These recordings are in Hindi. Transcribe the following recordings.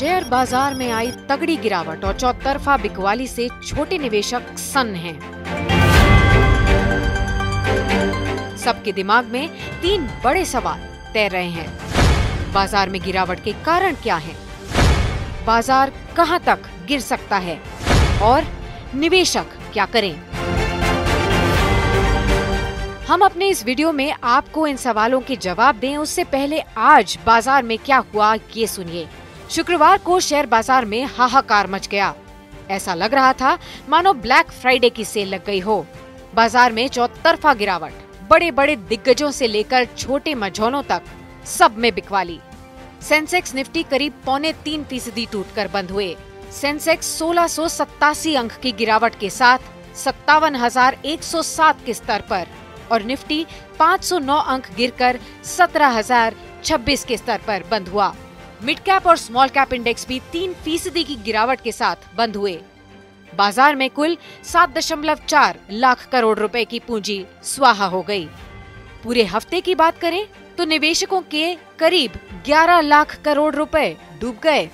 शेयर बाजार में आई तगड़ी गिरावट और चौतरफा बिकवाली से छोटे निवेशक सन्न हैं। सबके दिमाग में तीन बड़े सवाल तैर रहे हैं। बाजार में गिरावट के कारण क्या हैं? बाजार कहां तक गिर सकता है और निवेशक क्या करें? हम अपने इस वीडियो में आपको इन सवालों के जवाब दें उससे पहले आज बाजार में क्या हुआ ये सुनिए। शुक्रवार को शेयर बाजार में हाहाकार मच गया। ऐसा लग रहा था मानो ब्लैक फ्राइडे की सेल लग गई हो। बाजार में चौतरफा गिरावट, बड़े बड़े दिग्गजों से लेकर छोटे मझौलों तक सब में बिकवाली। सेंसेक्स निफ्टी करीब 3.25% टूटकर बंद हुए। सेंसेक्स 1687 अंक की गिरावट के साथ 57,107 के स्तर पर और निफ्टी 509 अंक गिरकर 17,026 के स्तर पर बंद हुआ। मिड कैप और स्मॉल कैप इंडेक्स भी 3% की गिरावट के साथ बंद हुए। बाजार में कुल 7.4 लाख करोड़ रुपए की पूंजी स्वाहा हो गई। पूरे हफ्ते की बात करें तो निवेशकों के करीब 11 लाख करोड़ रुपए डूब गए।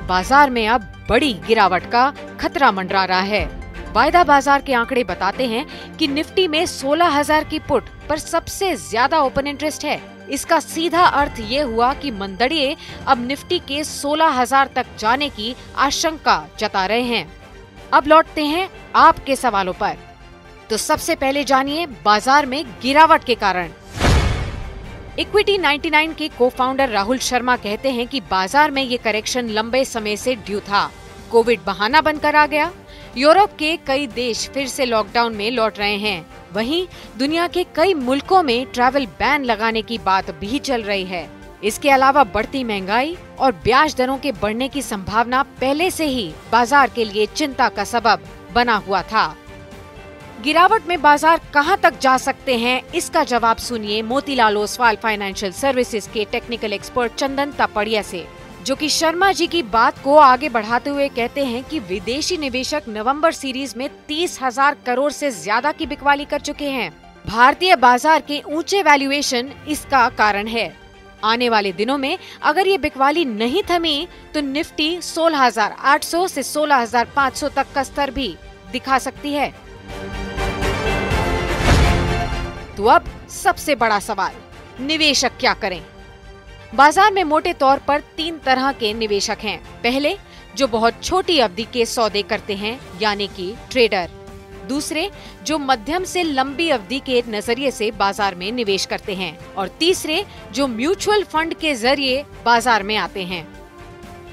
बाजार में अब बड़ी गिरावट का खतरा मंडरा रहा है। वायदा बाजार के आंकड़े बताते हैं कि निफ्टी में 16,000 की पुट पर सबसे ज्यादा ओपन इंटरेस्ट है। इसका सीधा अर्थ ये हुआ कि मंदड़िये अब निफ्टी के 16,000 तक जाने की आशंका जता रहे हैं। अब लौटते हैं आपके सवालों पर। तो सबसे पहले जानिए बाजार में गिरावट के कारण। इक्विटी 99 के को-फाउंडर राहुल शर्मा कहते हैं कि बाजार में ये करेक्शन लंबे समय से ड्यू था। कोविड बहाना बनकर आ गया। यूरोप के कई देश फिर से लॉकडाउन में लौट रहे हैं। वहीं दुनिया के कई मुल्कों में ट्रैवल बैन लगाने की बात भी चल रही है। इसके अलावा बढ़ती महंगाई और ब्याज दरों के बढ़ने की संभावना पहले से ही बाजार के लिए चिंता का सबब बना हुआ था। गिरावट में बाजार कहां तक जा सकते हैं, इसका जवाब सुनिए मोतीलाल ओसवाल फाइनेंशियल सर्विसेज के टेक्निकल एक्सपर्ट चंदन तापड़िया से, जो कि शर्मा जी की बात को आगे बढ़ाते हुए कहते हैं कि विदेशी निवेशक नवंबर सीरीज में 30,000 करोड़ से ज्यादा की बिकवाली कर चुके हैं। भारतीय बाजार के ऊंचे वैल्यूएशन इसका कारण है। आने वाले दिनों में अगर ये बिकवाली नहीं थमी तो निफ्टी 16,800 से 16,500 तक का स्तर भी दिखा सकती है। तो अब सबसे बड़ा सवाल, निवेशक क्या करें? बाजार में मोटे तौर पर 3 तरह के निवेशक हैं। पहले, जो बहुत छोटी अवधि के सौदे करते हैं यानी कि ट्रेडर। दूसरे, जो मध्यम से लंबी अवधि के नजरिए से बाजार में निवेश करते हैं। और तीसरे, जो म्यूचुअल फंड के जरिए बाजार में आते हैं।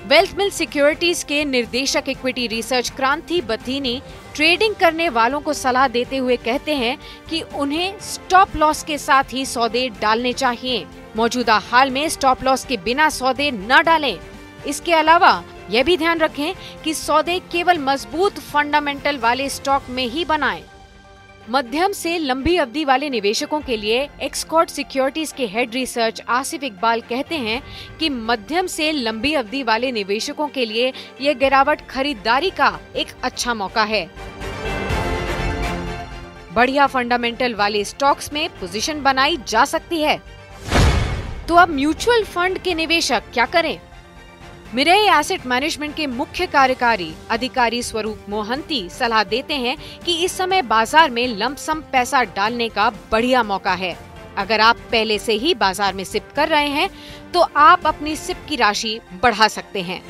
वेल्थ मिल सिक्योरिटीज के निर्देशक इक्विटी रिसर्च क्रांति बथीनी ट्रेडिंग करने वालों को सलाह देते हुए कहते हैं कि उन्हें स्टॉप लॉस के साथ ही सौदे डालने चाहिए। मौजूदा हाल में स्टॉप लॉस के बिना सौदे न डालें। इसके अलावा यह भी ध्यान रखें कि सौदे केवल मजबूत फंडामेंटल वाले स्टॉक में ही बनाएं। मध्यम से लंबी अवधि वाले निवेशकों के लिए एक्सकॉर्ड सिक्योरिटीज के हेड रिसर्च आसिफ इकबाल कहते हैं कि मध्यम से लंबी अवधि वाले निवेशकों के लिए यह गिरावट खरीदारी का एक अच्छा मौका है। बढ़िया फंडामेंटल वाले स्टॉक्स में पोजीशन बनाई जा सकती है। तो अब म्यूचुअल फंड के निवेशक क्या करें? मिरेई एसेट मैनेजमेंट के मुख्य कार्यकारी अधिकारी स्वरूप मोहंती सलाह देते हैं कि इस समय बाजार में लमसम पैसा डालने का बढ़िया मौका है। अगर आप पहले से ही बाजार में सिप कर रहे हैं तो आप अपनी सिप की राशि बढ़ा सकते हैं।